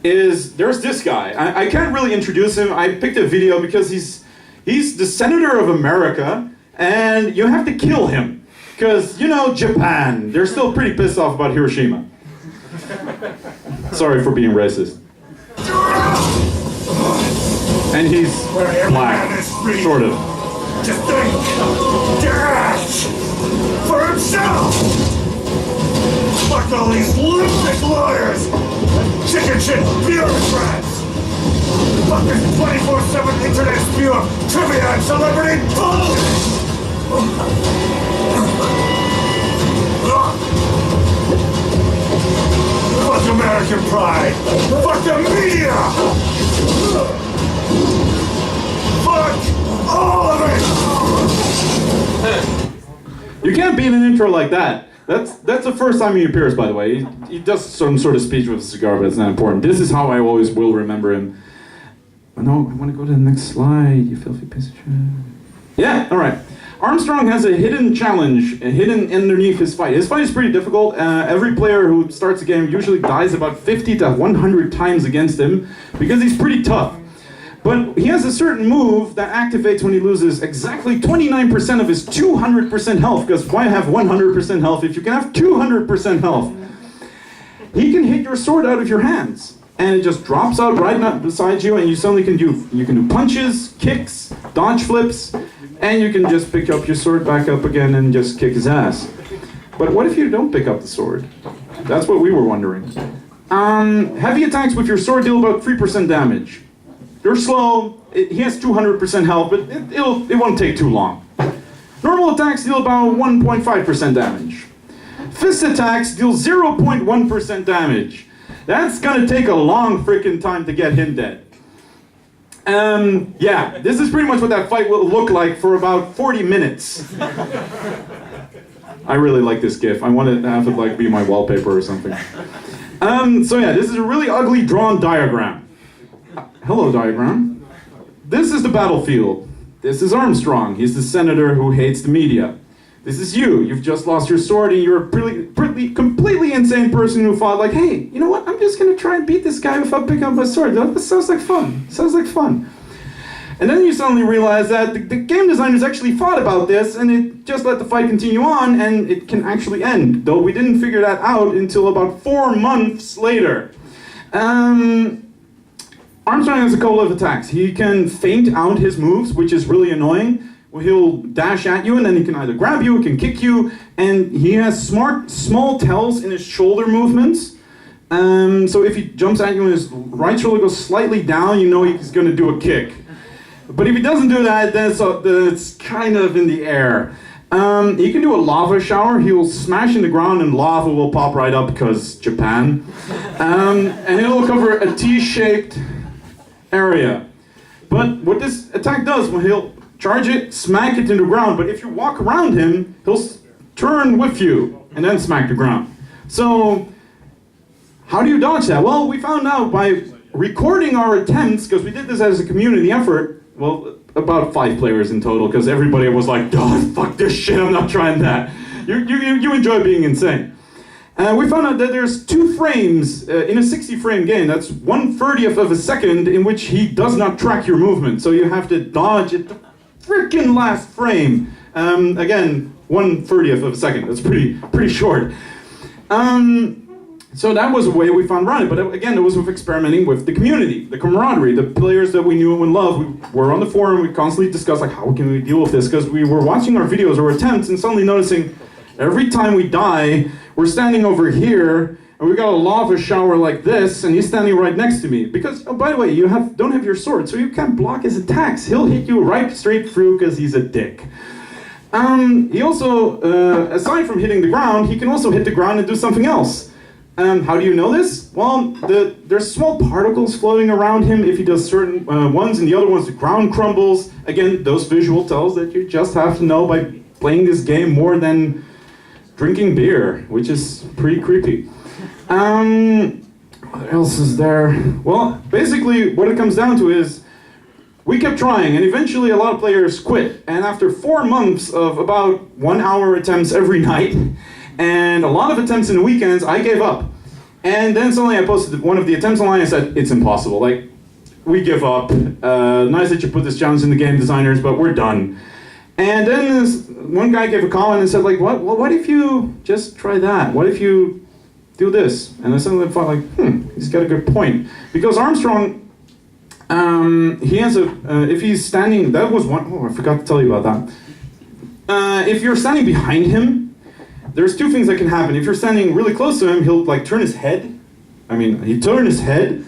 is there's this guy. I can't really introduce him. I picked a video because he's the Senator of America, and you have to kill him. Because, you know, Japan, they're still pretty pissed off about Hiroshima. Sorry for being racist. And he's black, sort of. To think, dash for himself. Fuck all these lunatic lawyers, chicken shit bureaucrats. Fuck this 24/7 internet spew of trivia and celebrity bullshit. Fuck American pride. Fuck the media. Fuck all of it! You can't beat an intro like that. That's the first time he appears, by the way. He does some sort of speech with a cigar, but it's not important. This is how I always will remember him. Oh, no, I want to go to the next slide, you filthy piece of shit. Yeah, alright. Armstrong has a hidden challenge, hidden underneath his fight. His fight is pretty difficult. Every player who starts a game usually dies about 50 to 100 times against him, because he's pretty tough. But he has a certain move that activates when he loses exactly 29% of his 200% health, because why have 100% health if you can have 200% health? He can hit your sword out of your hands, and it just drops out right beside you, and you suddenly can do punches, kicks, dodge flips, and you can just pick up your sword back up again and just kick his ass. But what if you don't pick up the sword? That's what we were wondering. Heavy attacks with your sword deal about 3% damage. They're slow, he has 200% health, but it won't take too long. Normal attacks deal about 1.5% damage. Fist attacks deal 0.1% damage. That's gonna take a long freaking time to get him dead. Yeah, this is pretty much what that fight will look like for about 40 minutes. I really like this GIF. I want to have it like be my wallpaper or something. So yeah, this is a really ugly drawn diagram. Hello, diagram. This is the battlefield. This is Armstrong. He's the senator who hates the media. This is you. You've just lost your sword and you're a completely insane person who thought like, hey, you know what? I'm just going to try and beat this guy without picking up my sword. That sounds like fun. Sounds like fun. And then you suddenly realize that the game designers actually thought about this and it just let the fight continue on and it can actually end. Though we didn't figure that out until about 4 months later. Armstrong has a couple of attacks. He can feint out his moves, which is really annoying. Well, he'll dash at you and then he can either grab you, he can kick you, and he has small tells in his shoulder movements. So if he jumps at you and his right shoulder goes slightly down, you know he's going to do a kick. But if he doesn't do that, then it's kind of in the air. He can do a lava shower. He'll smash in the ground and lava will pop right up because Japan. And it'll cover a T-shaped area. But what this attack does, well, he'll charge it, smack it into the ground, but if you walk around him, he'll turn with you and then smack the ground. So, how do you dodge that? Well, we found out by recording our attempts, because we did this as a community effort, well, about 5 players in total, because everybody was like, God, fuck this shit, I'm not trying that. You enjoy being insane. We found out that there's 2 frames in a 60-frame game. That's 1/30th of a second in which he does not track your movement. So you have to dodge at the freaking last frame. Again, 1/30th of a second. That's pretty short. So that was a way we found around it. But again, it was with experimenting with the community, the camaraderie, the players that we knew and loved. We were on the forum. We constantly discussed like, how can we deal with this? Because we were watching our videos or attempts and suddenly noticing every time we die, we're standing over here, and we got a lava shower like this, and he's standing right next to me. Because, oh, by the way, you don't have your sword, so you can't block his attacks. He'll hit you right straight through because he's a dick. He also, aside from hitting the ground, he can also hit the ground and do something else. How do you know this? Well, there's small particles floating around him if he does certain ones, and the other ones, the ground crumbles. Again, those visual tells that you just have to know by playing this game more than drinking beer, which is pretty creepy. What else is there? Well, basically what it comes down to is we kept trying and eventually a lot of players quit. And after 4 months of about 1 hour attempts every night and a lot of attempts in the weekends, I gave up. And then suddenly I posted one of the attempts online and said, it's impossible. Like, we give up. Nice that you put this challenge in the game designers, but we're done. And then this one guy gave a comment and said, like, what if you just try that? What if you do this? And I suddenly thought, like, he's got a good point. Because Armstrong, he has if he's standing, that was one, I forgot to tell you about that. If you're standing behind him, there's two things that can happen. If you're standing really close to him, he'll like turn his head. He'll turn his head,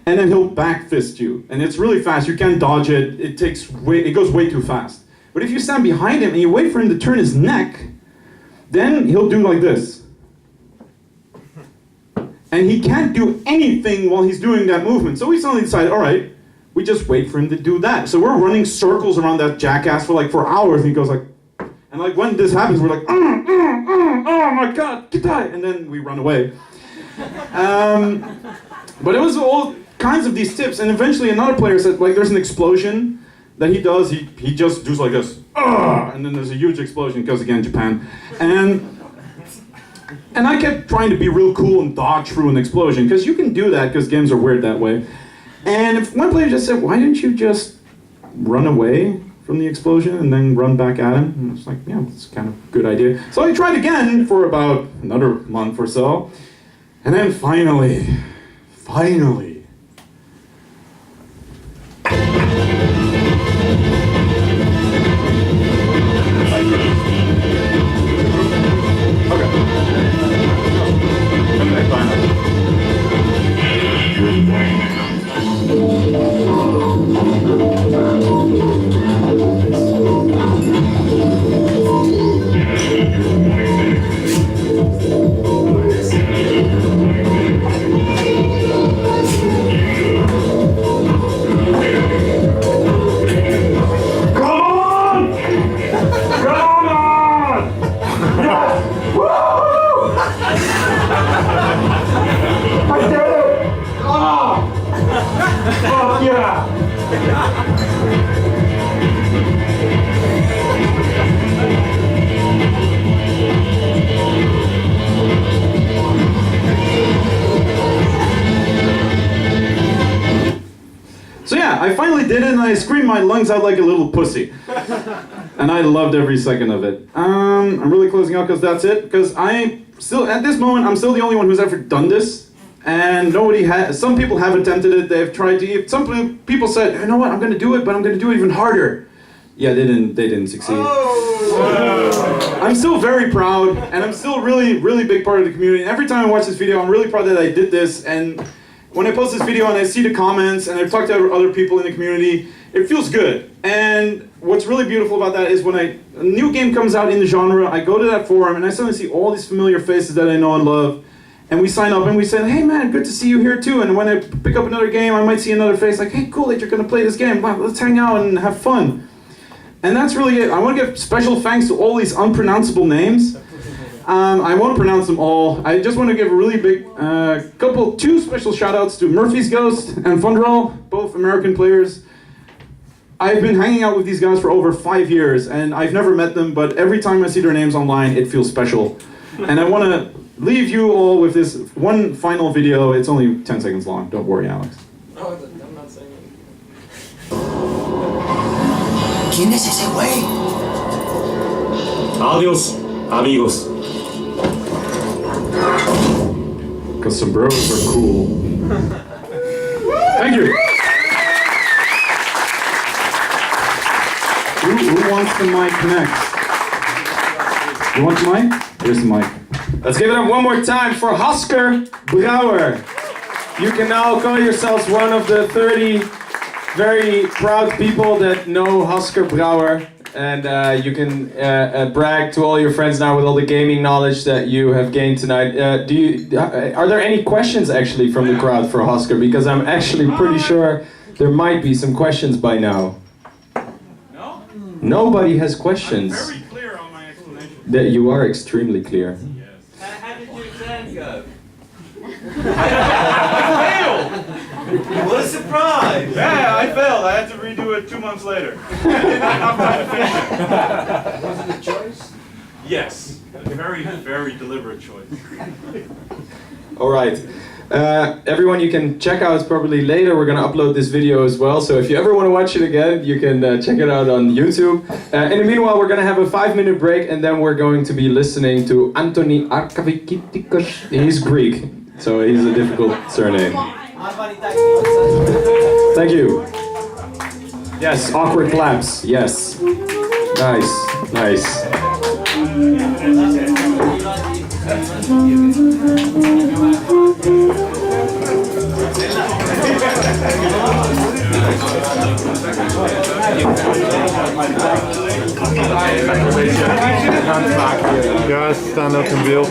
and then he'll back fist you. And it's really fast, you can't dodge it, it goes way too fast. But if you stand behind him and you wait for him to turn his neck, then he'll do like this. And he can't do anything while he's doing that movement. So we suddenly decided, all right, we just wait for him to do that. So we're running circles around that jackass for hours, and he goes like, and like when this happens, we're like, oh my God, die, and then we run away. But it was all kinds of these tips, and eventually another player said, like, there's an explosion that he does, he just does like this, and then there's a huge explosion, because again, Japan. And I kept trying to be real cool and dodge through an explosion, because you can do that, because games are weird that way. And if one player just said, why didn't you just run away from the explosion and then run back at him? And I was like, yeah, that's kind of a good idea. So I tried again for about another month or so, and then finally, I finally did it, and I screamed my lungs out like a little pussy. And I loved every second of it. I'm really closing out because that's it. Because at this moment, I'm still the only one who's ever done this. And nobody has, some people have attempted it, they've tried to, some people said, you know what, I'm going to do it, but I'm going to do it even harder. Yeah, they didn't succeed. Oh. I'm still very proud, and I'm still really, really big part of the community. And every time I watch this video, I'm really proud that I did this. And when I post this video and I see the comments and I've talked to other people in the community, it feels good. And what's really beautiful about that is when a new game comes out in the genre, I go to that forum and I suddenly see all these familiar faces that I know and love. And we sign up and we say, hey man, good to see you here too. And when I pick up another game, I might see another face like, hey, cool that you're gonna play this game. Wow, let's hang out and have fun. And that's really it. I want to give special thanks to all these unpronounceable names. I won't pronounce them all. I just want to give a really big, two special shout outs to Murphy's Ghost and Fundral, both American players. I've been hanging out with these guys for over 5 years and I've never met them, but every time I see their names online, it feels special. And I want to leave you all with this one final video. It's only 10 seconds long. Don't worry, Alex. No, I'm not saying anything. ¿Quién es ese güey? Adios, amigos. Because sombreros are cool. Thank you. Who wants the mic next? You want the mic? Here's the mic. Let's give it up one more time for Haskers Brouwer. You can now call yourselves one of the 30 very proud people that know Haskers Brouwer. And you can brag to all your friends now with all the gaming knowledge that you have gained tonight. Are there any questions actually from the crowd for Haskers? Because I'm actually pretty sure there might be some questions by now. No? Nobody has questions. I'm very clear on my explanation. That you are extremely clear. How did your exam go? I failed! What a surprise! Yeah, I failed. I had to redo it 2 months later. I did not have time to finish it. Was it a choice? Yes, a very, very deliberate choice. All right. Everyone, you can check out probably later. We're going to upload this video as well. So if you ever want to watch it again, you can check it out on YouTube. In the meanwhile, we're going to have a 5-minute break, and then we're going to be listening to Anthony Arkavikitikos. He's Greek, so he's a difficult surname. Thank you. Yes, awkward claps. Yes. Nice, nice. Ja, ze staan ook in beeld.